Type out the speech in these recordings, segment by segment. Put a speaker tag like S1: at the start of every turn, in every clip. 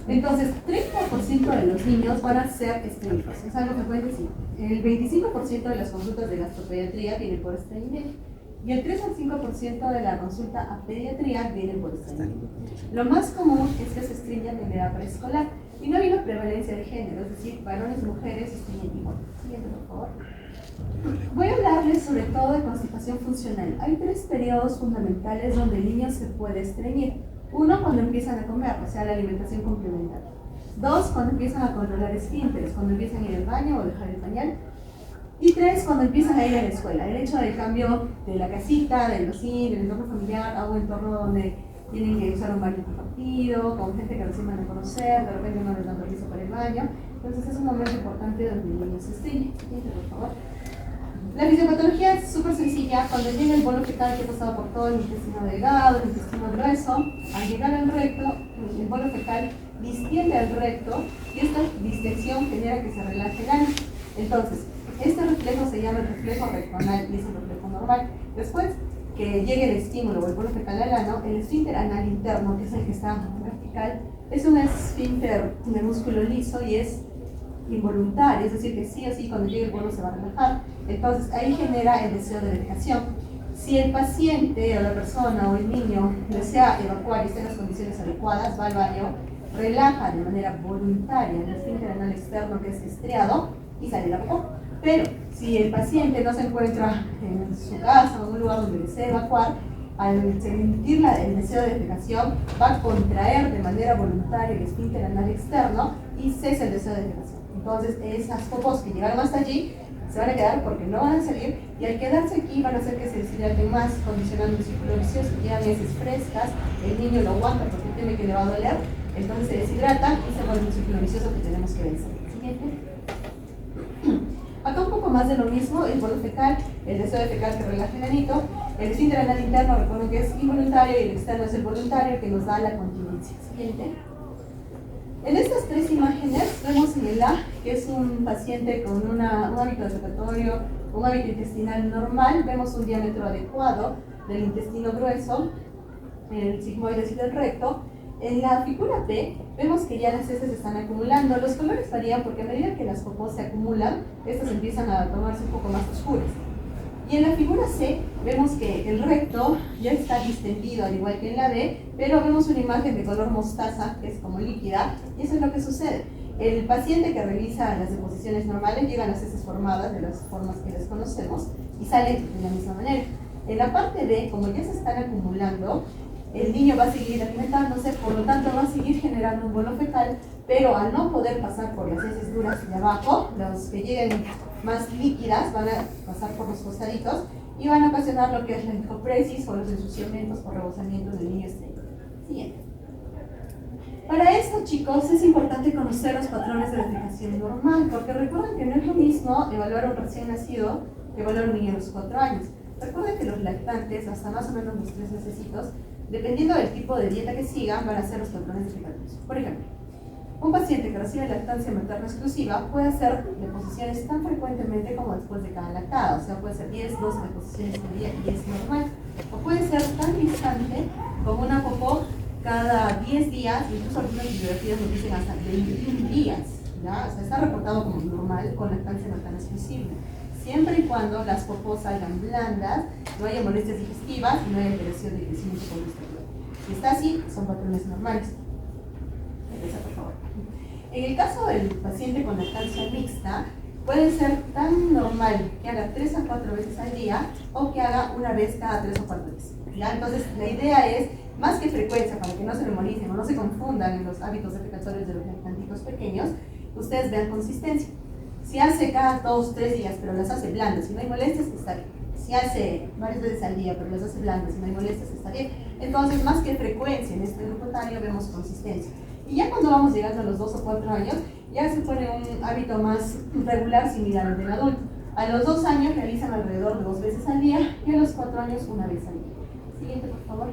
S1: Entonces, 30% de los niños van a ser estreñidos. Es algo que pueden decir. El 25% de las consultas de gastropediatría vienen por estreñimiento. Y el 3 al 5% de la consulta a pediatría vienen por estreñimiento. Lo más común es que se estreñan en la edad preescolar. Y no hay una prevalencia de género, es decir, varones y mujeres estreñen igual. Siguiente, por favor. Voy a hablarles sobre todo de constipación funcional. Hay 3 periodos fundamentales donde el niño se puede estreñir. 1, cuando empiezan a comer, o sea, la alimentación complementaria. 2, cuando empiezan a controlar esfínteres, cuando empiezan a ir al baño o dejar el pañal. Y 3, cuando empiezan a ir a la escuela. El hecho del cambio de la casita, del vecino, del entorno familiar, a un entorno donde tienen que usar un baño compartido, con gente que recién van a conocer, de repente no les dan permiso para el baño. Entonces es un momento importante donde el niño se estreñe. Siguiente, por favor. La fisiopatología es súper sencilla. Cuando llega el bolo fecal que ha pasado por todo el intestino delgado, el intestino grueso, al llegar al recto, el bolo fecal distiende al recto y esta distensión genera que se relaje el ano. Entonces, este reflejo se llama el reflejo rectoanal y es un reflejo normal. Después que llegue el estímulo o el bolo fecal al ano, el esfínter anal interno, que es el que está vertical, es un esfínter de músculo liso y es involuntario, es decir, que sí o sí cuando llegue el bolo se va a relajar. Entonces ahí genera el deseo de defecación. Si el paciente o la persona o el niño desea evacuar y está en las condiciones adecuadas, va al baño, relaja de manera voluntaria el esfínter anal externo que es estriado y sale la popó. Pero si el paciente no se encuentra en su casa o en un lugar donde desea evacuar, al sentir el deseo de defecación va a contraer de manera voluntaria el esfínter anal externo y cesa el deseo de defecación. Entonces esas popós que llegaron hasta allí se van a quedar porque no van a salir y al quedarse aquí van a hacer que se deshidraten más, condicionando un círculo vicioso. Llevan heces frescas, el niño lo aguanta porque teme que le va a doler, entonces se deshidrata y se vuelve un círculo vicioso que tenemos que vencer. Siguiente. Acá un poco más de lo mismo, el bolo fecal, el deseo de fecal que relaja el anito, el esfínter anal interno, recuerden que es involuntario y el externo es el voluntario que nos da la continencia. Siguiente. En estas 3 imágenes vemos en el A, que es un paciente con un hábito respiratorio, un hábito intestinal normal, vemos un diámetro adecuado del intestino grueso, el sigmoides y del recto. En la figura B vemos que ya las heces se están acumulando. Los colores varían porque a medida que las popós se acumulan, estas empiezan a tomarse un poco más oscuras. Y en la figura C vemos que el recto ya está distendido al igual que en la B, pero vemos una imagen de color mostaza que es como líquida y eso es lo que sucede. El paciente que realiza las deposiciones normales llegan las heces formadas de las formas que les conocemos y salen de la misma manera. En la parte B, como ya se están acumulando, el niño va a seguir alimentándose, por lo tanto va a seguir generando un bolo fecal, pero al no poder pasar por las heces duras de abajo, los que lleguen más líquidas van a pasar por los costaditos y van a ocasionar lo que es la encopresis o los ensuciamientos o rebosamientos del niño estreñido. Siguiente. Para esto, chicos, es importante conocer los patrones de defecación normal, porque recuerden que no es lo mismo evaluar a un recién nacido que evaluar a un niño a los 4 años. Recuerden que los lactantes, hasta más o menos los 3 mesecitos, dependiendo del tipo de dieta que sigan, van a ser los patrones defecatorios. Por ejemplo, un paciente que recibe lactancia materna exclusiva puede hacer deposiciones tan frecuentemente como después de cada lactada, o sea, puede ser 10, 12 deposiciones al día y es normal. O puede ser tan distante como una popó cada 10 días, incluso algunas bibliografías nos dicen hasta 21 días, ¿ya? O sea, está reportado como normal con lactancia materna exclusiva, siempre y cuando las popós salgan blandas, no haya molestias digestivas y no haya alteración de crecimiento post-menstrual. Si está así, son patrones normales. Regresa, por favor. En el caso del paciente con lactancia mixta, puede ser tan normal que haga 3 a 4 veces al día o que haga una vez cada 3 o 4 veces. ¿Ya? Entonces, la idea es, más que frecuencia, para que no se memorizzen o no se confundan en los hábitos defecatorios de los lactantitos pequeños, ustedes vean consistencia. Si hace cada 2 o 3 días, pero las hace blandas y no hay molestias, está bien. Si hace varias veces al día, pero las hace blandas y no hay molestias, está bien. Entonces, más que frecuencia en este grupo etario, vemos consistencia. Y ya cuando vamos llegando a los 2 o 4 años, ya se pone un hábito más regular similar al del adulto. A los 2 años realizan alrededor de 2 veces al día y a los 4 años una vez al día. Siguiente, por favor.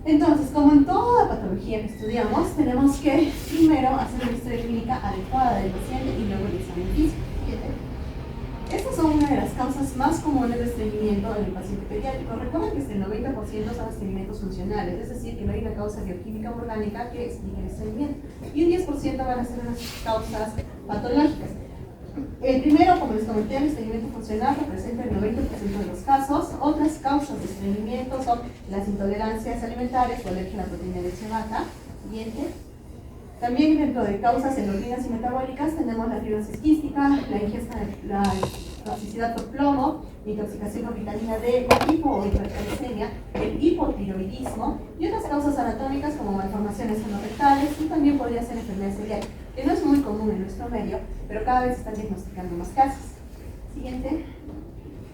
S1: Entonces, como en toda patología que estudiamos, tenemos que primero hacer una historia clínica adecuada del paciente y luego el examen físico. Estas son una de las causas más comunes de estreñimiento en el paciente pediátrico. Recuerden que el 90% son estreñimientos funcionales, es decir, que no hay una causa bioquímica o orgánica que explique el estreñimiento. Y un 10% van a ser las causas patológicas. El primero, como les comenté, el estreñimiento funcional representa el 90% de los casos. Otras causas de estreñimiento son las intolerancias alimentarias o alergia a la proteína de leche vaca. Siguiente. También dentro de causas endocrinas y metabólicas tenemos la fibrosis quística, la ingesta de la toxicidad por plomo, intoxicación con vitamina D, la hipo o hipercalcemia, el hipotiroidismo y otras causas anatómicas como malformaciones anorectales y también podría ser enfermedad celíaca, que no es muy común en nuestro medio, pero cada vez se están diagnosticando más casos. Siguiente.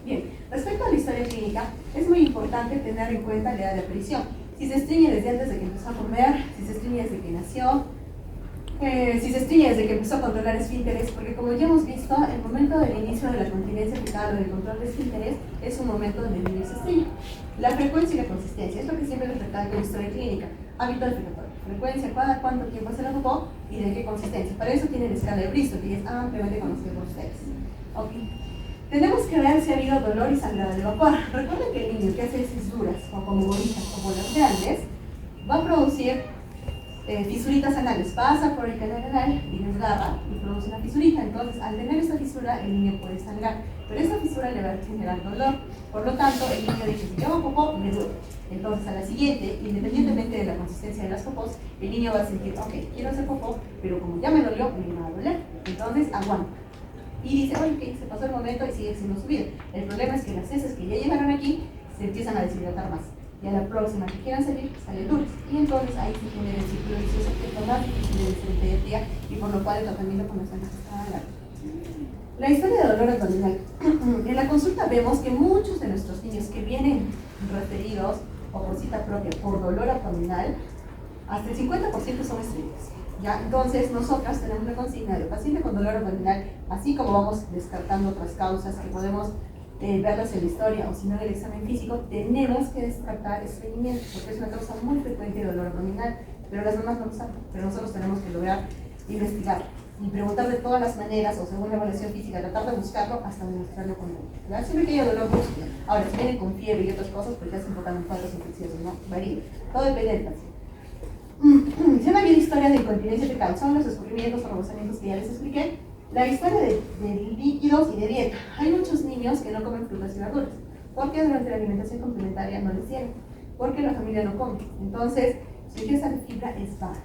S1: Bien, respecto a la historia clínica, es muy importante tener en cuenta la edad de aparición. Si se estreñe desde antes de que empezó a comer, si se estreñe desde que nació, si se estreñe desde que empezó a controlar esfínteres, porque como ya hemos visto, el momento del inicio de la continencia fetal o del control de esfínteres es un momento donde el niño se estreñe. La frecuencia y la consistencia es lo que siempre les recalco en la historia clínica. Hábito defecatorio, frecuencia, cada cuánto tiempo se la ocupó y de qué consistencia. Para eso tiene la escala de Bristol, que es ampliamente conocida por ustedes. Okay. Tenemos que ver si ha habido dolor y sangrado de vapor. Recuerden que el niño que hace heces duras o como bolitas o bolas grandes va a producir fisuritas anales, pasa por el canal anal y desgarra y produce una fisurita. Entonces, al tener esta fisura, el niño puede sangrar, pero esta fisura le va a generar dolor. Por lo tanto, el niño dice: si yo hago popó, me duele. Entonces, a la siguiente, independientemente de la consistencia de las popós, el niño va a sentir: ok, quiero hacer popó, pero como ya me dolió, me va a doler. Entonces, aguanta. Y dice: oye, ok, se pasó el momento y sigue siendo su vida. El problema es que las heces que ya llegaron aquí se empiezan a deshidratar más. Y a la próxima que quieran salir, salen duros. Y entonces ahí se genera el ciclo vicioso que es lo más difícil de desentender y por lo cual el tratamiento con los años está largo. La historia de dolor abdominal. En la consulta vemos que muchos de nuestros niños que vienen referidos o por cita propia por dolor abdominal, hasta el 50% son estreñidos. ¿Ya? Entonces, nosotras tenemos la consigna de paciente con dolor abdominal, así como vamos descartando otras causas que podemos verlas en la historia o si no en el examen físico, tenemos que descartar estreñimiento porque es una causa muy frecuente de dolor abdominal, pero las mamás no lo saben, pero nosotros tenemos que lograr investigar y preguntar de todas las maneras o según la evaluación física, tratar de buscarlo hasta demostrarlo con él. Siempre que haya dolor brusco. Ahora, si vienen con fiebre y otras cosas, pues ya se enfocan en cuadros infecciosos, ¿no? Varía. Todo depende del paciente. Ya no había historia de incontinencia fecal, son los escurrimientos o rebosamientos que ya les expliqué. La historia de líquidos y de dieta. Hay muchos niños que no comen frutas y verduras porque durante la alimentación complementaria no les llega, porque la familia no come. Entonces, su ingesta de fibra es baja.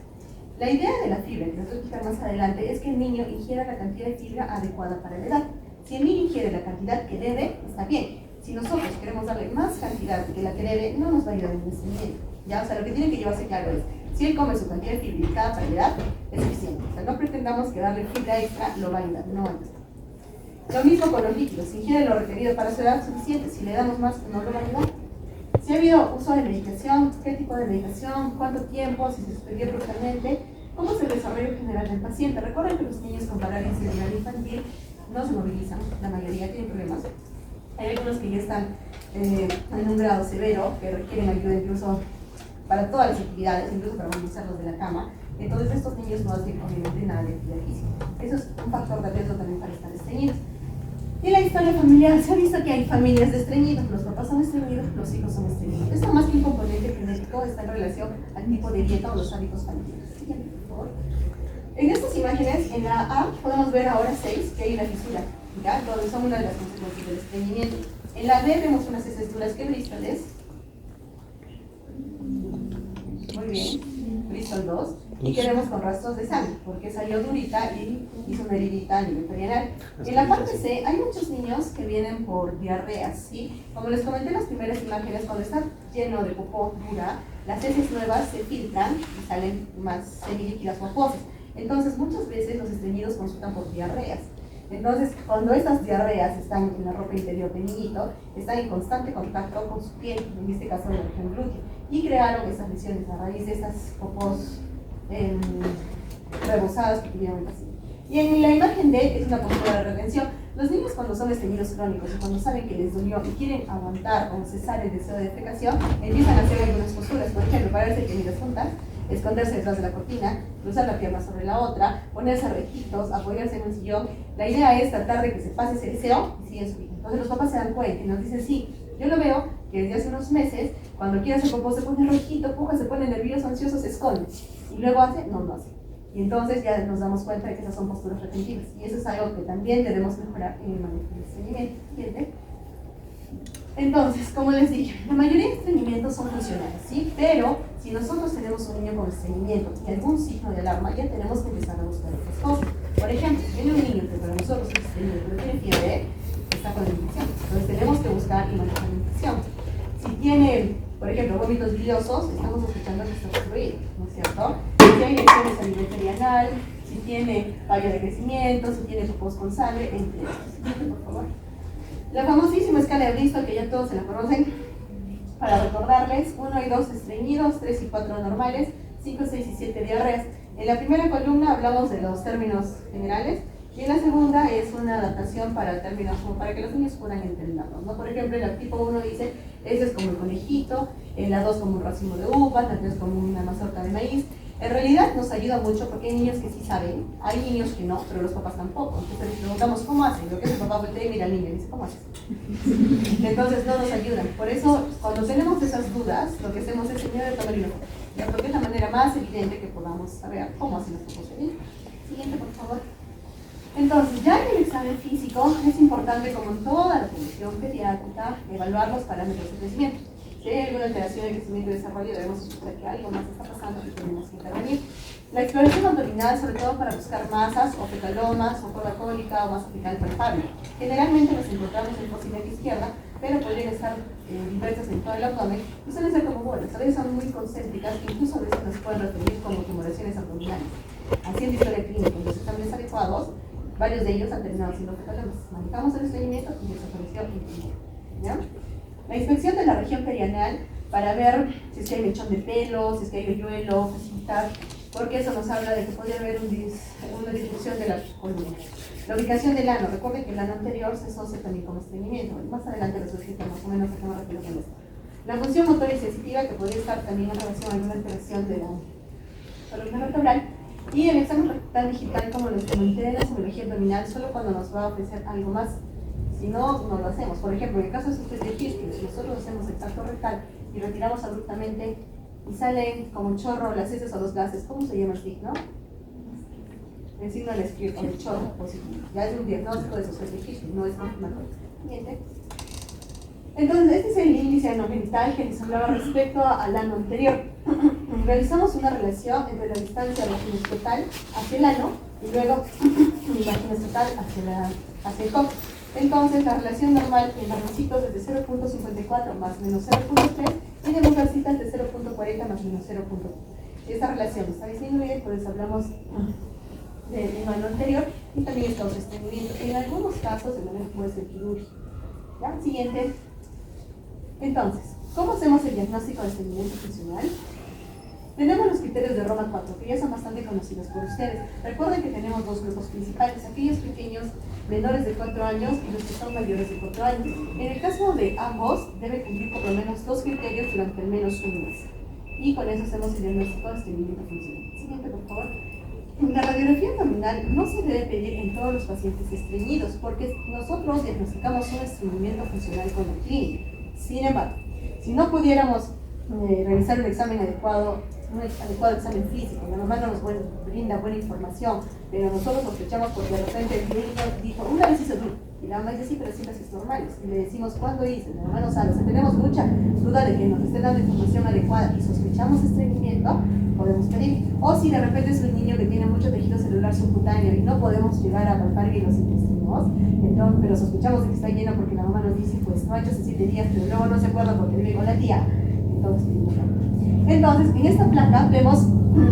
S1: La idea de la fibra, que les voy a explicar más adelante, es que el niño ingiera la cantidad de fibra adecuada para la edad. Si el niño ingiere la cantidad que debe, está bien. Si nosotros queremos darle más cantidad que la que debe, no nos va a ayudar en el crecimiento. ¿Ya? O sea, lo que tiene que llevarse claro es: si él come su cantidad de fibra indicada para la edad, es suficiente. O sea, no pretendamos que darle fibra extra lo va a ayudar, no va a ayudar. Lo mismo con los líquidos: si ingiere lo requerido para su edad, suficiente. Si le damos más, no lo va a ayudar. Si ha habido uso de medicación, qué tipo de medicación, cuánto tiempo, si se suspendió brutalmente, cómo es el desarrollo general del paciente. Recuerden que los niños con parálisis cerebral infantil no se movilizan, la mayoría tienen problemas. Hay algunos que ya están en un grado severo, que requieren ayuda incluso para todas las actividades, incluso para movilizarlos de la cama. Entonces estos niños no hacen obviamente nada de actividad física. Eso es un factor de riesgo también para estar estreñidos. Y la historia familiar: se ha visto que hay familias de estreñidos, los papás son estreñidos, los hijos son estreñidos. Esto más que un componente genético está en relación al tipo de dieta o los hábitos familiares. Siguiente, por favor. En estas imágenes, en la A, podemos ver ahora 6 que hay una fisura, ¿ya? Donde son una de las consecuencias del estreñimiento. En la B vemos unas heces duras que Bristoles. Muy bien, Bristol 2. Y quedemos con rastros de sangre, porque salió durita y hizo una heridita a nivel perianal. En la parte C hay muchos niños que vienen por diarreas, ¿sí? Como les comenté en las primeras imágenes, cuando está lleno de popó dura, las heces nuevas se filtran y salen más semilíquidas o acuosas. Entonces, muchas veces los estreñidos consultan por diarreas. Entonces, cuando estas diarreas están en la ropa interior del niñito, están en constante contacto con su piel, en este caso de la región glútea, y crearon estas lesiones a raíz de estas popós rebosadas que tuvieron el paciente. Y en la imagen D es una postura de retención. Los niños, cuando son estreñidos crónicos y cuando saben que les dolió y quieren aguantar o cesar el deseo de defecación, empiezan a hacer algunas posturas. Por ejemplo, pararse en las juntas esconderse detrás de la cortina, cruzar la pierna sobre la otra, ponerse rejitos, apoyarse en un sillón. La idea es tratar de que se pase ese deseo y sigue su vida. Entonces los papás se dan cuenta y nos dicen, sí, yo lo veo que desde hace unos meses, cuando quiere hacer popó se pone rojito, puja, se pone nervioso, ansioso, se esconde. Y luego hace, no lo hace. Y entonces ya nos damos cuenta de que esas son posturas retentivas. Y eso es algo que también debemos mejorar en el manejo del estreñimiento. ¿Entienden? Entonces, como les dije, la mayoría de estreñimientos son funcionales, ¿sí? Pero si nosotros tenemos un niño con estreñimiento y algún signo de alarma, ya tenemos que empezar a buscar otras cosas. Por ejemplo, si tiene un niño que para nosotros es estreñido, pero tiene fiebre, está con la infección. Entonces tenemos que buscar y manejar la infección. Si tiene, por ejemplo, vómitos biliosos, estamos sospechando que está obstruido, ¿no es cierto? Si hay lesiones a nivel perianal, si tiene falla de crecimiento, si tiene popos con sangre, entre estos. Siguiente, por favor. La famosísima escala de Bristol, que ya todos se la conocen, para recordarles, 1 y 2 estreñidos, 3 y 4 normales, 5, 6 y 7 diarreas. En la primera columna hablamos de los términos generales, y en la segunda es una adaptación para términos como para que los niños puedan entenderlos, ¿no? Por ejemplo, en la tipo 1 dice, ese es como el conejito, en la 2 como un racimo de uvas, la 3 como una mazorca de maíz. En realidad nos ayuda mucho porque hay niños que sí saben, hay niños que no, pero los papás tampoco. Entonces les preguntamos cómo hacen, lo que es el papá voltea y mira al niño y dice, ¿cómo haces? Entonces no nos ayudan. Por eso, cuando tenemos esas dudas, lo que hacemos es enseñar el tamarino, porque es la manera más evidente que podamos saber cómo hacen las cosas. Siguiente, por favor. Entonces, ya en el examen físico es importante, como en toda la población pediátrica, evaluar los parámetros de crecimiento. Si hay alguna alteración de crecimiento y desarrollo, debemos suponer que algo más está pasando y tenemos que intervenir. La exploración abdominal, sobre todo para buscar masas o fetalomas o cola cólica o masa fecal palpable. Generalmente nos encontramos en cocina izquierda, pero podrían estar diversas en todo el abdomen y suelen ser como bolas. A veces son muy concéntricas e incluso a veces nos pueden referir como tumoraciones abdominales. Así en la historia clínica, en los exámenes adecuados, varios de ellos han terminado siendo fetalomas. Manejamos el estreñimiento y desapareció el tumor. ¿Ya? La inspección de la región perianal para ver si es que hay mechón de pelo, si es que hay hoyuelo, cositas, porque eso nos habla de que podría haber una disminución de la columna. La ubicación del ano, recuerden que el ano anterior se asocia también con estreñimiento. Más adelante les explico más o menos a qué me refiero con esto. La función motora y sensitiva, que podría estar también en relación a alguna alteración de la columna vertebral. Y el examen rectal digital, como les comenté, la sonografía abdominal, solo cuando nos va a ofrecer algo más. Si no, no lo hacemos. Por ejemplo, en el caso de ustedes de Hirschsprung, si nosotros hacemos el tacto rectal y retiramos abruptamente y salen como un chorro las heces o los gases, ¿cómo se llama el signo? El signo del script o el chorro positivo. Ya es un diagnóstico de suceso de Hirschsprung, no es confirmatorio. Siguiente. Entonces, este es el índice anogenital que les hablaba respecto al ano anterior. Realizamos una relación entre la distancia de la ginestetal hacia el ano y luego la ginestetal hacia el coxis. Entonces, la relación normal en varoncitos es de 0.54 más menos 0.3 y de mujercitas de 0.40 más menos 0.3. Esta relación está disminuida y por eso hablamos del ano anterior y también está otro estreñimiento. En algunos casos, el manejo puede ser quirúrgico. ¿Ya? Siguiente. Entonces, ¿cómo hacemos el diagnóstico de estreñimiento funcional? Tenemos los criterios de Roma 4, que ya son bastante conocidos por ustedes. Recuerden que tenemos dos grupos principales, aquellos pequeños menores de 4 años y los que son mayores de 4 años. En el caso de ambos, debe cumplir por lo menos 2 criterios durante al menos un mes. Y con eso hacemos el diagnóstico de estreñimiento funcional. Siguiente, por favor. La radiografía abdominal no se debe pedir en todos los pacientes estreñidos, porque nosotros diagnosticamos un estreñimiento funcional con la clínica. Sin embargo, si no pudiéramos realizar un examen adecuado, un adecuado examen físico, la mamá no nos brinda buena información, pero nosotros sospechamos porque de repente el niño dijo, una vez hizo DUR, y la mamá dice, sí, pero siempre es normales, y le decimos, ¿cuándo hice? La mamá no sabe, o sea, tenemos mucha duda de que nos esté dando información adecuada y sospechamos estreñimiento, podemos pedir. O si de repente es un niño que tiene mucho tejido celular subcutáneo y no podemos llegar a palpar bien los intestinos, entonces, pero sospechamos de que está lleno porque la mamá nos dice, pues no ha hecho hace 7 días, pero luego no se acuerda porque vive con la tía, entonces en esta placa vemos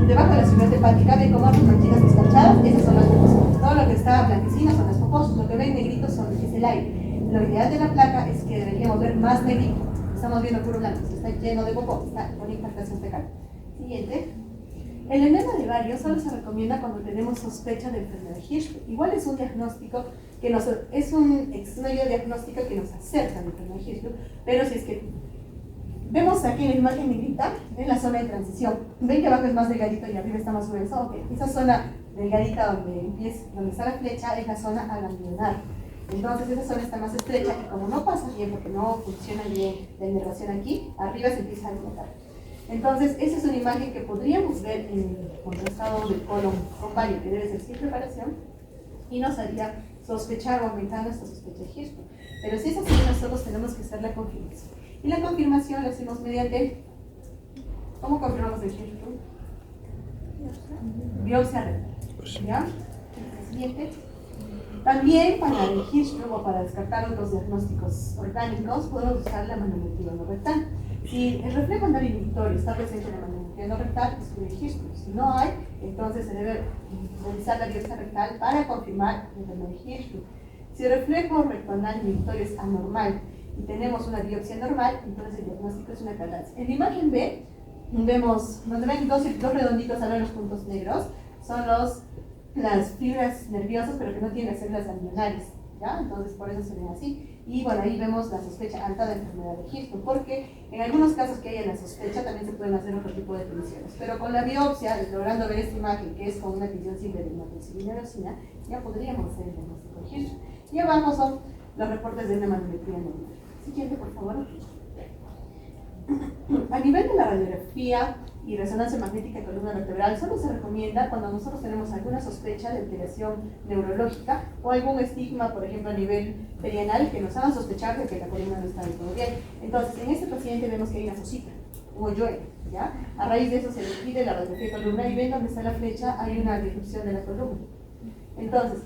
S1: debajo de la ciudad hepática, ven como otras manchitas despachadas, esas son las popos. Todo lo que está blanquecino son las popos, lo que ven negritos es el aire. Lo ideal de la placa es que deberíamos ver más negrito. Estamos viendo puro blanco, está lleno de popó, está con impactación fecal. Siguiente. El enema de Vario solo se recomienda cuando tenemos sospecha de enfermedad de Hirschsprung. Igual es un diagnóstico que es una ayuda diagnóstica que nos acerca a la enfermedad de Hirschsprung, pero si es que Vemos aquí en la imagen negrita, en la zona de transición. Ven que abajo es más delgadito y arriba está más grueso. Ok, esa zona delgadita donde está la flecha es la zona ganglionar. Entonces esa zona está más estrecha y como no pasa bien porque no funciona bien la inervación aquí, arriba se empieza a dilatar. Entonces esa es una imagen que podríamos ver en el contrastado del colon ovario, que debe ser sin preparación, y nos haría sospechar o aumentar nuestra sospecha de Hirschsprung. Pero si es así, nosotros tenemos que hacer la confirmación. Y la confirmación la hacemos mediante, ¿cómo confirmamos el Hirschsprung? Biopsia rectal. ¿Ya? El siguiente. También para el Hirschsprung o para descartar otros diagnósticos orgánicos podemos usar la manometría no rectal. Si el reflejo anal inhibitorio está presente en la manometría no rectal, es un Hirschsprung. Si no hay, entonces se debe realizar la biopsia rectal para confirmar el enfermedad de Hirschsprung. Si el reflejo rectoanal inhibitorio es anormal y tenemos una biopsia normal, entonces el diagnóstico es una cataratas. En la imagen B vemos, donde ven dos redonditos a los puntos negros, son las fibras nerviosas, pero que no tienen las células ganglionares, ¿ya? Entonces por eso se ven así. Y bueno, ahí vemos la sospecha alta de enfermedad de Hirschsprung, porque en algunos casos que haya la sospecha también se pueden hacer otro tipo de tinciones. Pero con la biopsia, logrando ver esta imagen, que es con una tinción simple de hematoxilina eosina, ya podríamos hacer el diagnóstico de Hirschsprung. Y abajo son los reportes de una manometría normal. Siguiente, por favor. A nivel de la radiografía y resonancia magnética de columna vertebral, solo se recomienda cuando nosotros tenemos alguna sospecha de alteración neurológica o algún estigma, por ejemplo, a nivel perianal, que nos haga sospechar de que la columna no está del todo bien. Entonces, en este paciente vemos que hay una fosita, un hoyuelo, ¿ya? A raíz de eso se le pide la radiografía de columna y ven donde está la flecha, hay una disrupción de la columna. Entonces,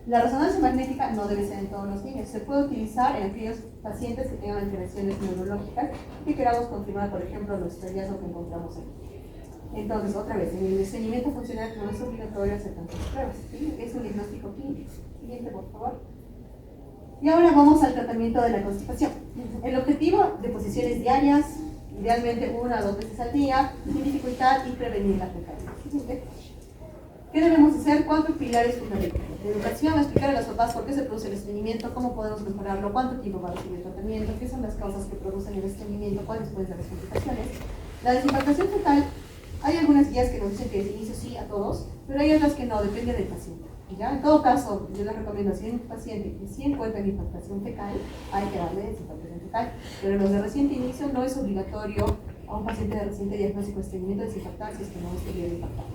S1: la resonancia magnética no debe ser en todos los niños. Se puede utilizar en aquellos pacientes que tengan alteraciones neurológicas y que queramos confirmar, por ejemplo, nuestro hallazgo que encontramos aquí. Entonces, otra vez, en el discernimiento funcional no es obligatorio hacer tantas pruebas, ¿sí? Es un diagnóstico clínico. Siguiente, por favor. Y ahora vamos al tratamiento de la constipación. El objetivo de posiciones diarias, idealmente 1 a 2 veces al día, sin dificultad y prevenir la fecalidad. Siguiente. ¿Qué debemos hacer? 4 pilares fundamentales. De educación, explicar a los papás por qué se produce el estreñimiento, cómo podemos mejorarlo, cuánto tiempo va a recibir el tratamiento, qué son las causas que producen el estreñimiento, cuáles pueden ser las complicaciones. La desimpactación fecal, hay algunas guías que nos dicen que desde inicio sí a todos, pero hay otras que no, depende del paciente. ¿Ya? En todo caso, yo les recomiendo, si hay un paciente que sí encuentra impactación fecal, hay que darle desimpactación fecal, pero los de reciente inicio no es obligatorio a un paciente de reciente diagnóstico de estreñimiento desimpactar si es que no estuviera impactado.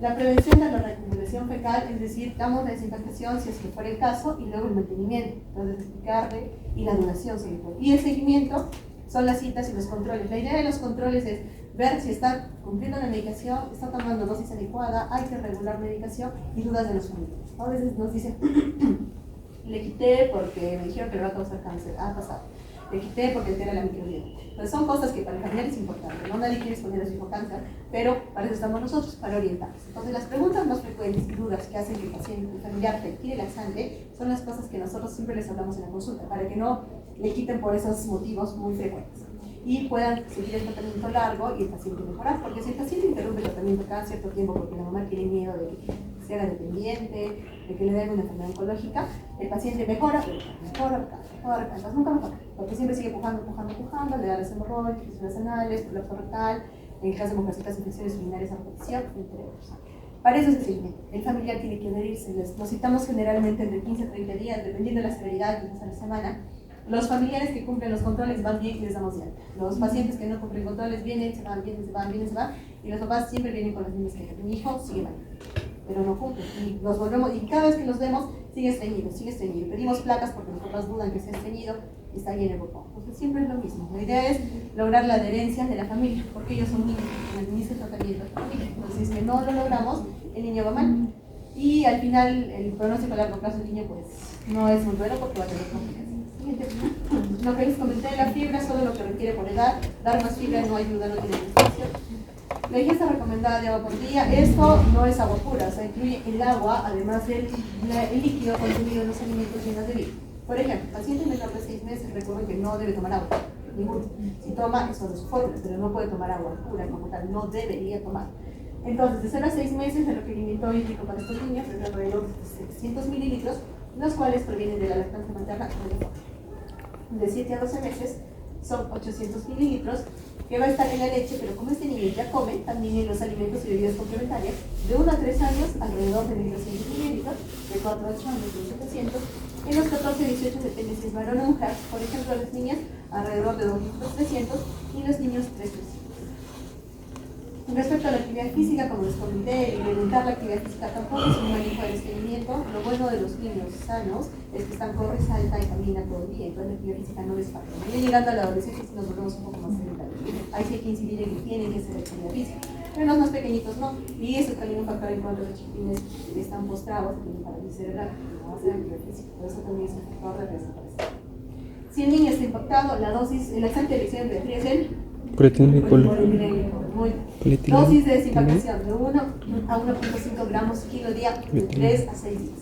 S1: La prevención de la reacumulación fecal, es decir, damos la desimpactación si es que fuera el caso y luego el mantenimiento, entonces explicarle y la duración. Y el seguimiento son las citas y los controles. La idea de los controles es ver si está cumpliendo la medicación, está tomando dosis adecuada, hay que regular medicación y dudas de los familiares. A veces nos dicen, le quité porque me dijeron que le va a causar cáncer, ha pasado. Le quité porque altera la microbiota. Entonces son cosas que para el familiar es importante, no nadie quiere exponer a su hijo cáncer, pero para eso estamos nosotros, para orientarnos. Entonces las preguntas más frecuentes y dudas que hacen que el paciente, el familiar retire laxante, son las cosas que nosotros siempre les hablamos en la consulta, para que no le quiten por esos motivos muy frecuentes y puedan seguir el tratamiento largo y el paciente mejorar, porque si el paciente interrumpe el tratamiento cada cierto tiempo porque la mamá tiene miedo de que se haga dependiente, de que le dé alguna enfermedad oncológica, el paciente mejora, entonces nunca mejora, porque siempre sigue empujando, le da las hemorroides, infecciones anales, colapso rectal, en el caso de mujercitas, infecciones urinarias a repetición, entre otros. Para eso es el seguimiento. El familiar tiene que adherirse. Nos citamos generalmente entre 15 a 30 días, dependiendo de la severidad, quizás a la semana. Los familiares que cumplen los controles van bien y les damos de alta. Los pacientes que no cumplen controles vienen, se van, vienen, se van, vienen, se van. Y los papás siempre vienen con las mismas quejas. Mi hijo sigue mal, pero no cumple. Y nos volvemos, y cada vez que los vemos, sigue estreñido, sigue estreñido. Pedimos placas porque los papás dudan que sea estreñido y está lleno de popó. Entonces siempre es lo mismo. La idea es lograr la adherencia de la familia, porque ellos son niños que administran el tratamiento de la familia. Entonces, si es que no lo logramos, el niño va mal. Y al final, el pronóstico a largo plazo del niño pues no es muy bueno porque va a tener complicaciones. Lo que les comenté, la fibra es todo lo que requiere por edad. Dar más fibra no ayuda, no tiene beneficio. La ingesta recomendada de agua por día, esto no es agua pura, o sea, incluye el agua, además del el líquido contenido en los alimentos llenos de vidrio. Por ejemplo, paciente menor de 6 meses, recuerden que no debe tomar agua, ninguno. Si toma, eso no es su fórmula, pero no puede tomar agua pura como tal, no debería tomar. Entonces, de 0 a 6 meses, el requerimiento hídrico para estos niños es alrededor de 700 mililitros, los cuales provienen de la lactancia materna. De 7 a 12 meses, son 800 mililitros, que va a estar en la leche, pero como este niño ya come, también en los alimentos y bebidas complementarias, de 1 a 3 años, alrededor de 1.200 mililitros, de 4 a 8 años, 1.700, en los 14 a 18, depende si es varón o mujer, por ejemplo, las niñas, alrededor de 2.300, y los niños, 3.300. Respecto a la actividad física, como les comenté, implementar la actividad física tampoco es un manejo del estreñimiento. Lo bueno de los niños sanos es que están corre, salta y camina todo el día, entonces la actividad física no les falta. Y llegando a la adolescencia si nos volvemos un poco más sedentarios. Ahí sí hay que incidir en que tienen que hacer actividad física, pero los más pequeñitos no. Y eso es también un factor en cuanto a los chiquitines que están postrados, que tienen parálisis cerebral, que no hacen actividad física, pero eso también es un factor de riesgo para esto. Si el niño está impactado, la dosis, el laxante de elección de es el polietilenglicol. Dosis de desinfectación de 1 a 1.5 gramos kilo día de 3 a 6 días.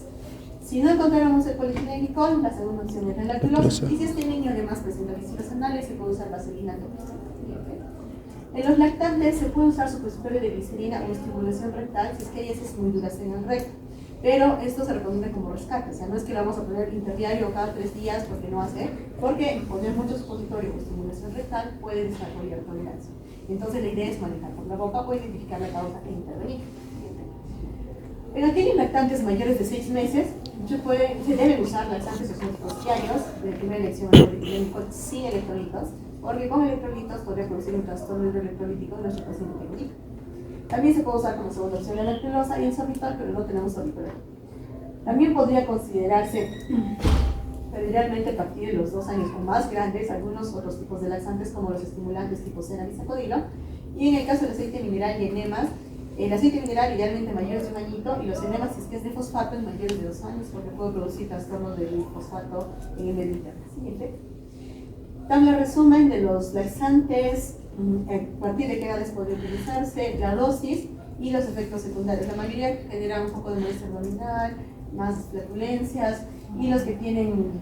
S1: Si no encontráramos el polietilenglicol, la segunda opción es la lactulosa. Y si este niño además presenta fisuras anales, se puede usar vaselina tópica. En los lactantes se puede usar supositorio de glicerina o estimulación rectal si es que hay heces muy duras en el recto. Pero esto se recomienda como rescate, o sea, no es que lo vamos a poner interdiario o cada 3 días porque no hace, porque poner mucho supositorio o estimulación rectal puede desarrollar tolerancia. Entonces la idea es manejar por la boca o identificar la causa e intervenir. En aquellos lactantes mayores de 6 meses, se deben usar laxantes osmóticos diarios de primera elección al polietilenglicol sin electrolitos, porque con electrolitos podría producir un trastorno hidroelectrolítico en nuestro paciente pequeñito. También se puede usar como segunda opción la lactulosa y el sorbitol, pero no tenemos sorbitol. También podría considerarse federalmente a partir de los 2 años o más grandes algunos otros tipos de laxantes como los estimulantes tipo cenabisacodilo, y en el caso del aceite mineral y enemas, el aceite mineral idealmente mayores de 1 añito y los enemas si es que es de fosfato en mayores de 2 años porque puede producir trastornos del fosfato en el medio interno. Siguiente. Tabla resumen de los laxantes, a partir de qué edades podría utilizarse, la dosis y los efectos secundarios. La mayoría generan un poco de molestia abdominal, más flatulencias, y los que tienen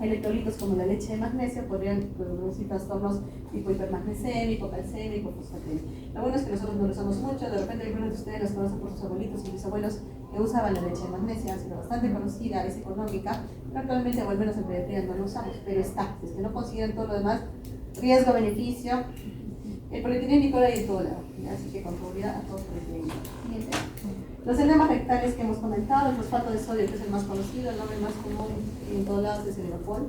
S1: electrolitos como la leche de magnesio podrían producir trastornos tipo hipermagnesémico, calcémico, fosfatémico. Lo bueno es que nosotros no lo usamos mucho, de repente algunos de ustedes los conocen por sus abuelitos y bisabuelos que usaban la leche de magnesia, ha sido bastante conocida, es económica, pero actualmente, o al menos en pediatría no lo usamos, pero está, si es que no consiguen todo lo demás, riesgo-beneficio, el polietilenglicol hay en todo lado, así que con seguridad a todos polietilenglicol. Siguiente. Los enemas rectales que hemos comentado, el fosfato de sodio que es el más conocido, el nombre más común en todos lados es el Evapol,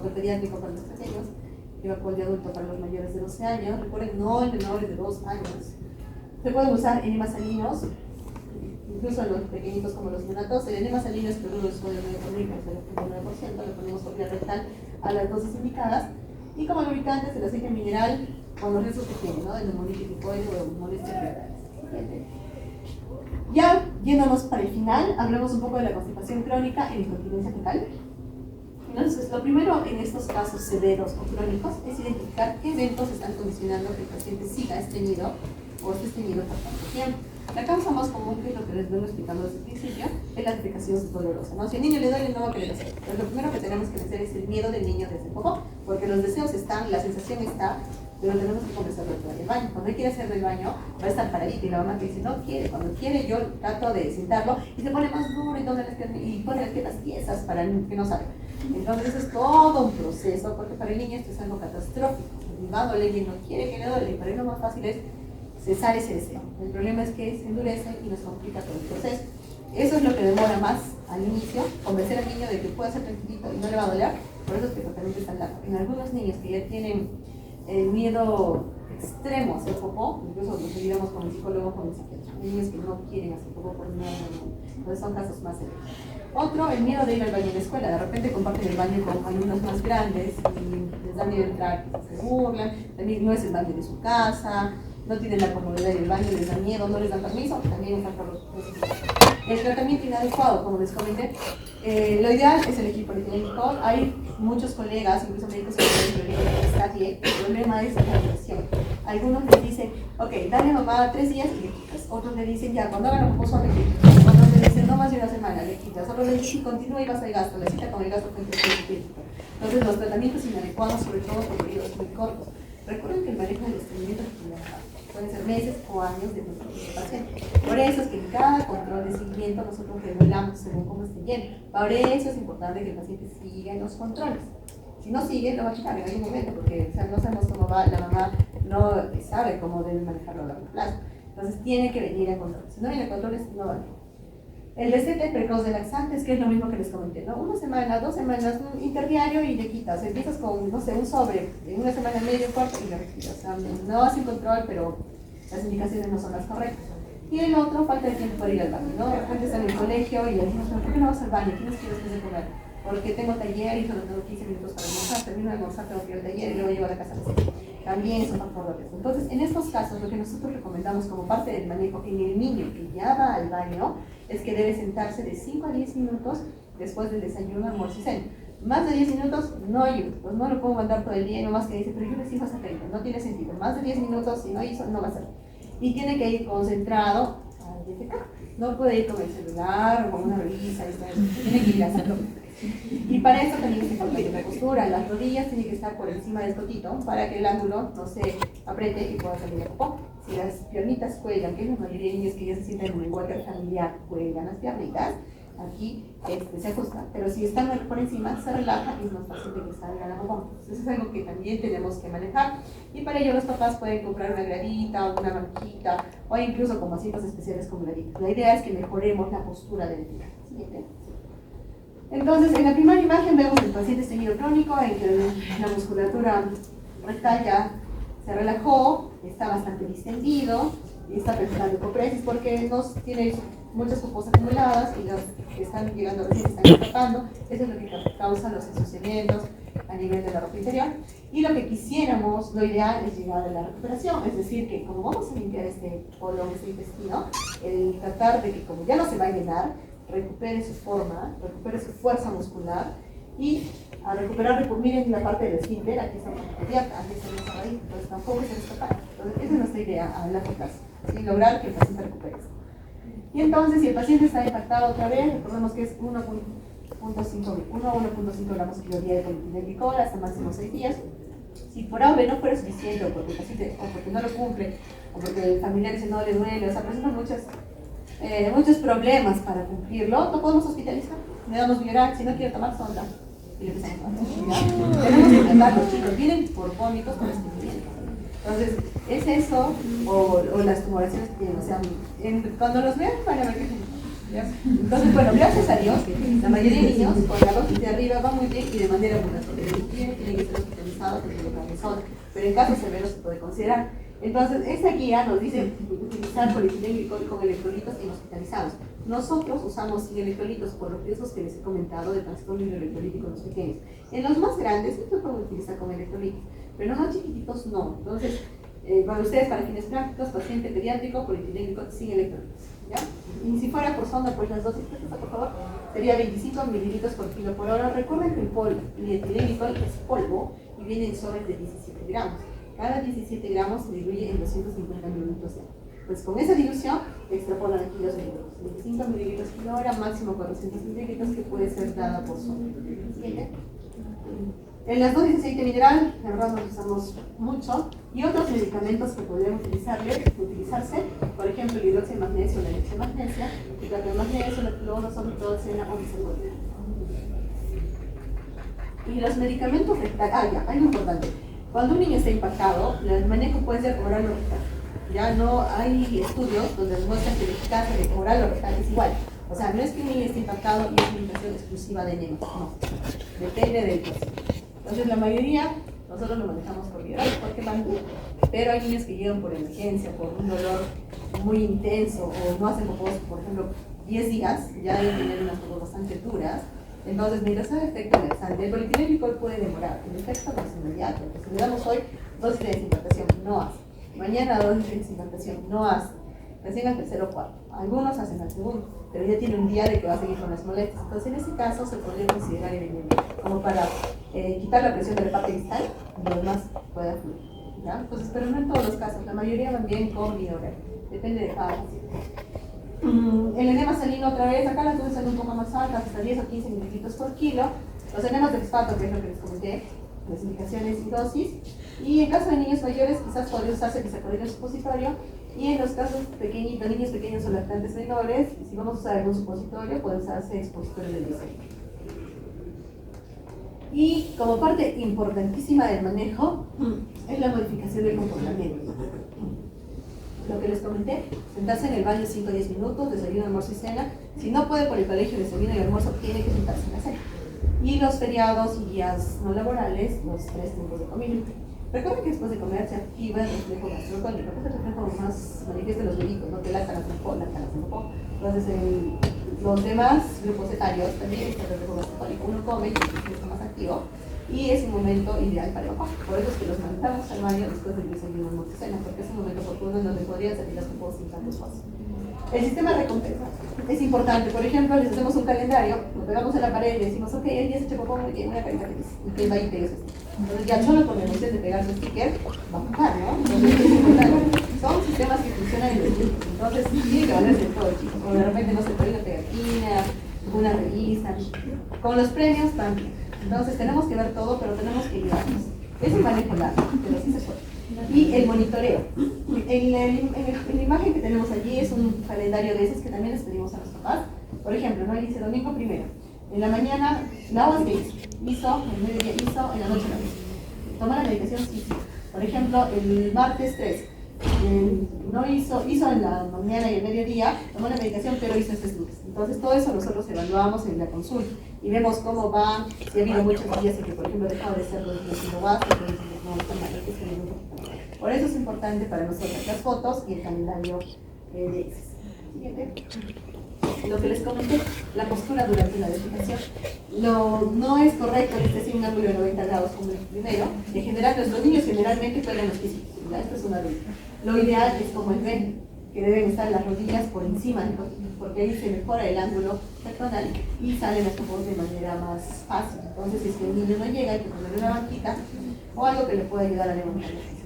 S1: el pediátrico para los pequeños, el Evapol de adulto para los mayores de 12 años, recuerden, no en menores de 2 años. Se pueden usar enemas salinos, incluso en los pequeñitos como los neonatos. El enema salino es cloruro de sodio medio por litro, 0.9%, le ponemos por vía rectal a las dosis indicadas. Y como lubricantes, el aceite mineral con los riesgos que tiene, ¿no? El neumonitis tifoide o molestias pleurales. Ya yéndonos para el final, hablemos un poco de la constipación crónica en incontinencia fecal. Entonces, lo primero en estos casos severos o crónicos es identificar qué eventos están condicionando que el paciente siga estreñido o esté estreñido por tanto tiempo. La causa más común, que es lo que les vengo explicando desde el principio, es la defecación dolorosa, ¿no? Si al niño le duele, no va a querer hacer. Pero lo primero que tenemos que vencer es el miedo del niño desde poco, porque los deseos están, la sensación está, pero tenemos que conversarlo del baño. Cuando él quiere hacer del baño, va a estar paradito y la mamá te dice, no quiere. Cuando quiere, yo trato de sentarlo y se pone más duro y pone las piernas tiesas para que no salga. Entonces es todo un proceso, porque para el niño esto es algo catastrófico. Le va a doler y no quiere que le duele, y para él lo más fácil es cesar ese deseo. El problema es que se endurece y nos complica todo el proceso. Eso es lo que demora más al inicio, convencer al niño de que puede ser tranquilito y no le va a doler. Por eso es que totalmente está largo. En algunos niños que ya tienen el miedo extremo a hacer popó, incluso nos ayudamos con el psicólogo, con el psiquiatra. Hay niños que no quieren hacer popó por nada del mundo. Entonces son casos más severos. Otro, el miedo de ir al baño en la escuela. De repente comparten el baño con alumnos más grandes y les da miedo entrar, se burlan. También no es el baño de su casa, no tienen la comodidad del baño, les da miedo, no les dan permiso, también un factor. El tratamiento inadecuado, como les comenté, lo ideal es elegir polietilenglicol. Hay muchos colegas, incluso médicos que está bien. El problema es la duración. Algunos les dicen, ok, dale mamá 3 días y le quitas. Otros le dicen, ya, cuando hagan un pozo le quitas. Otros le dicen, no más de 1 semana, le quitas. Otros le dicen, continúa y vas al gasto. La cita con el gasto fue entre 3 y 5. Entonces, los tratamientos inadecuados, sobre todo por periodos muy cortos. Recuerden que el manejo del estreñimiento es fundamental. Pueden ser meses o años de paciente. Por eso es que en cada control de seguimiento nosotros regulamos según cómo esté yendo. Por eso es importante que el paciente siga en los controles. Si no sigue, lo va a quitar en algún momento, porque o sea, no sabemos cómo va, la mamá no sabe cómo debe manejarlo a largo plazo. Entonces tiene que venir a controles. Si no viene a controles, no va a venir. El desete precoz de laxantes, que es lo mismo que les comenté, ¿no? 1 semana, 2 semanas, un interdiario y le quitas. Empiezas con, no sé, un sobre, en 1 semana medio, cuarto y le retiras. O sea, no hace un control, pero las indicaciones no son las correctas. Y el otro, falta de tiempo para ir al baño, ¿no? De repente está en el colegio y le decimos, ¿por qué no vas al baño? Tienes que ir después de comer. Porque tengo taller y solo tengo 15 minutos para almorzar, termino de almorzar, tengo que ir al taller y luego llego a la casa. También son factores. Entonces, en estos casos, lo que nosotros recomendamos como parte del manejo en el niño que ya va al baño es que debe sentarse de 5 a 10 minutos después del desayuno, almuerzo y cena. Más de 10 minutos no ayuda, pues no lo puedo mandar todo el día, no más que dice, pero yo les hice hasta 30, no tiene sentido. Más de 10 minutos, si no hizo, no va a ser. Y tiene que ir concentrado al defecar. No puede ir con el celular o con una revista, tiene que ir a hacerlo. Y para eso también se cambia la postura. Las rodillas tienen que estar por encima del cotito para que el ángulo no se apriete y pueda salir a popó. Si las piernitas cuelgan, que es la mayoría de niños que ya se sienten en el water familiar, cuelgan las piernitas, aquí se ajusta, pero si están por encima se relaja y es más fácil de que salga la popó. Entonces es algo que también tenemos que manejar y para ello los papás pueden comprar una gradita o una banquita o incluso como asientos especiales con graditas. La idea es que mejoremos la postura del niño. Siguiente. Entonces, en la primera imagen vemos el paciente estreñido crónico en que la musculatura rectal ya se relajó, está bastante distendido y está presentando hipopresis porque nos tiene muchas popos acumuladas y los que están llegando recién están escapando. Eso es lo que causa los ensuciamientos a nivel de la ropa interior. Y lo que quisiéramos, lo ideal es llegar a la recuperación, es decir, que como vamos a limpiar este colon, este intestino, el tratar de que como ya no se va a llenar, recupere su forma, recupere su fuerza muscular y a recuperar, miren la parte del esfínter, aquí está inmediata, aquí está esa raíz, entonces tampoco se escapa. Entonces esa es nuestra idea a largo plazo, ¿sí? Lograr que el paciente recupere eso. Y entonces si el paciente está impactado otra vez, recordemos que es 1.5 gramos kilo día de polietilenglicol hasta máximo 6 días. Si por A o B no fuera suficiente o porque el paciente o porque no lo cumple o porque el familiar dice no le duele, o sea, presenta muchos problemas para cumplirlo, lo podemos hospitalizar. Le damos Vioral, si no quiere tomar sonda. Y le empezamos a dar. Tenemos que tratar, los chicos vienen por vómitos con estreñimiento. Entonces, es eso, o las tumoraciones que tienen, o sea, cuando los vean van a ver que tienen. Entonces, bueno, gracias a Dios, la mayoría de niños con la dosis de arriba va muy bien y de manera ambulatoria. Tienen que ser hospitalizados, tienen que colocar sonda, pero en casos severos se puede considerar. Entonces, esta guía nos dice utilizar polietilenglicol con electrolitos en hospitalizados. Nosotros usamos sin electrolitos por los riesgos que les he comentado de trastorno electrolítico en los pequeños. En los más grandes sí se pueden utilizar con electrolitos, pero en los chiquititos no. Entonces, para ustedes, para fines prácticos, paciente pediátrico, polietilenglicol sin electrolitos. ¿Ya? Y si fuera por sonda, pues las dosis, por favor, sería 25 mililitros por kilo por hora. Recuerden que el polietilenglicol es polvo y viene en sobres de 17 gramos. Cada 17 gramos se diluye en 250 mililitros de agua. Pues con esa dilución extrapolan aquí los mililitros. 25 mililitros por hora, máximo 400 mililitros que puede ser dada por sonda. En las dosis de aceite mineral, la verdad no usamos mucho. Y otros medicamentos que podrían utilizarse, por ejemplo, el hidróxido de magnesio, la leche de magnesia, el de magnesio, la clorosomitocena o bisacotina. Y los medicamentos rectales, algo importante. Cuando un niño está impactado, el manejo puede ser oral o rectal. Ya no hay estudios donde demuestran que la eficacia de oral o rectal es igual. O sea, no es que un niño esté impactado y es una indicación exclusiva de enemas, no. Depende del caso. Entonces, la mayoría, nosotros lo manejamos por vía oral porque van bien. Pero hay niños que llegan por emergencia, por un dolor muy intenso o no hacen popos, por ejemplo, 10 días, ya deben tener unas popos bastante duras. Entonces, mientras haga efecto laxante, el polietilenglicol puede demorar. El efecto no es inmediato, porque si le damos hoy dosis de desinfectación, no hace. Mañana dosis de desinfectación, no hace. Recién al tercero o cuarto. Algunos hacen al segundo, pero ya tiene un día de que va a seguir con las molestias. Entonces, en ese caso, se podría considerar el enemigo, como para quitar la presión de la parte distal y lo demás pueda fluir. ¿Ya? Entonces, pero no en todos los casos, la mayoría van bien con vía oral. Depende de cada paciente. El enema salino otra vez, acá las dosis son un poco más altas, hasta 10 o 15 mililitros por kilo. Los enemas de fosfato, que es lo que les comenté, las indicaciones y dosis. Y en caso de niños mayores, quizás podría usarse bisacodyl supositorio. Y en los casos pequeñitos, niños pequeños o lactantes menores, si vamos a usar algún supositorio, puede usarse expositorio del bisacodyl. Y como parte importantísima del manejo es la modificación del comportamiento. Lo que les comenté, sentarse en el baño 5 o 10 minutos, desayuno, almuerzo y cena. Si no puede por el colegio desayuno y almuerzo, tiene que sentarse en la cena. Y los feriados y días no laborales, los 3 tiempos de comida. Recuerden que después de comer se activa el reflejo gastrocólico, que es el reflejo más manifiesto de los bebitos, ¿no? Que lactan a su popó. Entonces, los demás grupos etarios también está el reflejo gastrocólico. Uno come y está más activo, y es un momento ideal para evacuar. Por eso es que los mandamos al baño después del desayuno, almuerzo y cena, porque es un momento oportuno en donde podrían salir las popós sin tantos pasos. El sistema de recompensa es importante. Por ejemplo, les hacemos un calendario, lo pegamos en la pared y decimos, ok, el día se echa popó, muy bien, una carita feliz, y que va y pegue su sticker. Entonces ya solo con la emoción de pegar su sticker va a jugar, ¿no? Entonces es importante. Son sistemas que funcionan en los grupos, entonces tiene que valerse de todo, chicos. O de repente no se puede una pegatina, una revista. Con los premios también. Entonces tenemos que ver todo, pero tenemos que ayudarnos. Es un manejo largo, pero sí se puede. Y el monitoreo. En la imagen que tenemos allí es un calendario de esos que también les pedimos a los papás. Por ejemplo, ¿no? Dice domingo primero. En la mañana, lavas que hizo, en el mediodía hizo, en la noche la hizo. Toma la medicación, sí. Por ejemplo, el martes 3. No hizo en la mañana y el mediodía, tomó la medicación, pero hizo este estudio. Entonces, todo eso nosotros evaluamos en la consulta y vemos cómo va, si ha habido muchos días en que, por ejemplo, ha dejado de ser 2 días y no va, no está mal. Por eso es importante para nosotros las fotos y el calendario de Excel. Siguiente. Lo que les comenté, la postura durante la defecación. No es correcto que esté sin un ángulo de 90 grados como el primero. En general, nuestros niños generalmente juegan los pies. Esto es una regla. Lo ideal es como el ven, que deben estar las rodillas por encima del rodillo, porque ahí se mejora el ángulo pectoral y salen las popós de manera más fácil. Entonces, si es que el niño no llega, hay que ponerle una banquita o algo que le pueda ayudar a levantar las piernas.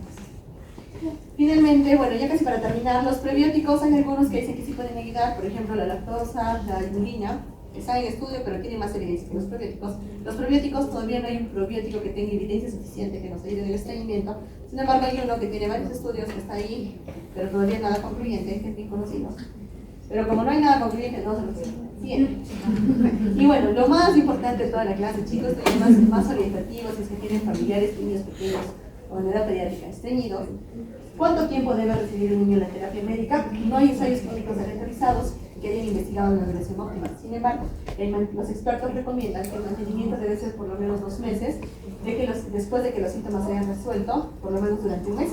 S1: Finalmente, bueno, ya casi para terminar, los prebióticos, hay algunos que dicen que sí pueden ayudar, por ejemplo, la lactosa, la inulina, que está en estudio, pero tiene más evidencia que los probióticos. Los probióticos, todavía no hay un probiótico que tenga evidencia suficiente que nos ayude en el estreñimiento. Sin embargo, hay uno que tiene varios estudios que está ahí, pero todavía nada concluyente, que es bien conocido. Pero como no hay nada concluyente, no se lo tiene. Y bueno, lo más importante de toda la clase, chicos, esto es más orientativo, si es que tienen familiares, niños pequeños o en edad pediátrica estreñidos. ¿Cuánto tiempo debe recibir un niño la terapia médica? No hay ensayos clínicos aleatorizados que hayan investigado una duración óptima. Sin embargo, los expertos recomiendan que el mantenimiento debe ser por lo menos 2 meses, después de que los síntomas se hayan resuelto, por lo menos durante un mes.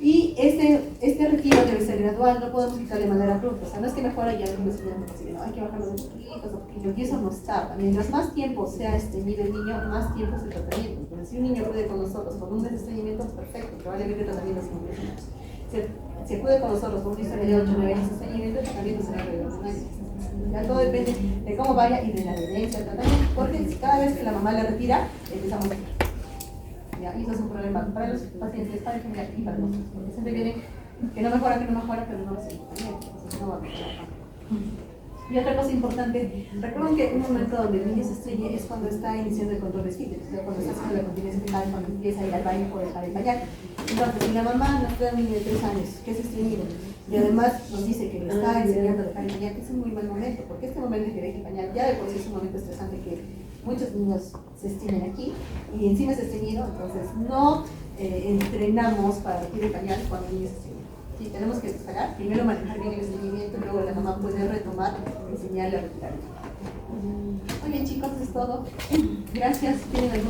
S1: Y este retiro debe ser gradual, no podemos quitar de manera abrupta. O sea, no es que mejora y ya no no, hay que bajarlo de poquito, y eso nos tarda. Mientras más tiempo sea estreñido el niño, más tiempo es el tratamiento. Entonces, si un niño acude con nosotros con un mes de estreñimiento, perfecto, probablemente el tratamiento sea un si acude con nosotros con una historia de 8 o 9 años de estreñimiento, el tratamiento será alrededor de un año. Ya todo depende de cómo vaya y de la adherencia al tratamiento, porque si cada vez que la mamá la retira, empezamos a quitar. ¿Ya? Y eso es un problema para los pacientes, para el general y para nosotros, porque siempre vienen que no mejora, pero no va a ser entonces no va a mejorar. Y otra cosa importante, recuerden que un momento donde el niño se estreñe es cuando está iniciando el control de esfínteres, o sea, cuando está haciendo la continencia fetal, cuando empieza a ir al baño por dejar el pañal. Entonces, si la mamá nos da a un niño de 3 años que es estreñido y además nos dice que le está enseñando a dejar el pañal, que es un muy mal momento, porque este momento de que deje el pañal ya de por sí es un momento estresante que muchos niños se estreñen aquí y encima es estreñido, entonces no entrenamos para retirar el pañal cuando el niño se estreñido. Sí, tenemos que destacar, primero manejar bien el estreñimiento, luego la mamá puede retomar y enseñarle a retirar. Muy bien, chicos, eso es todo. Gracias. ¿Tienen algún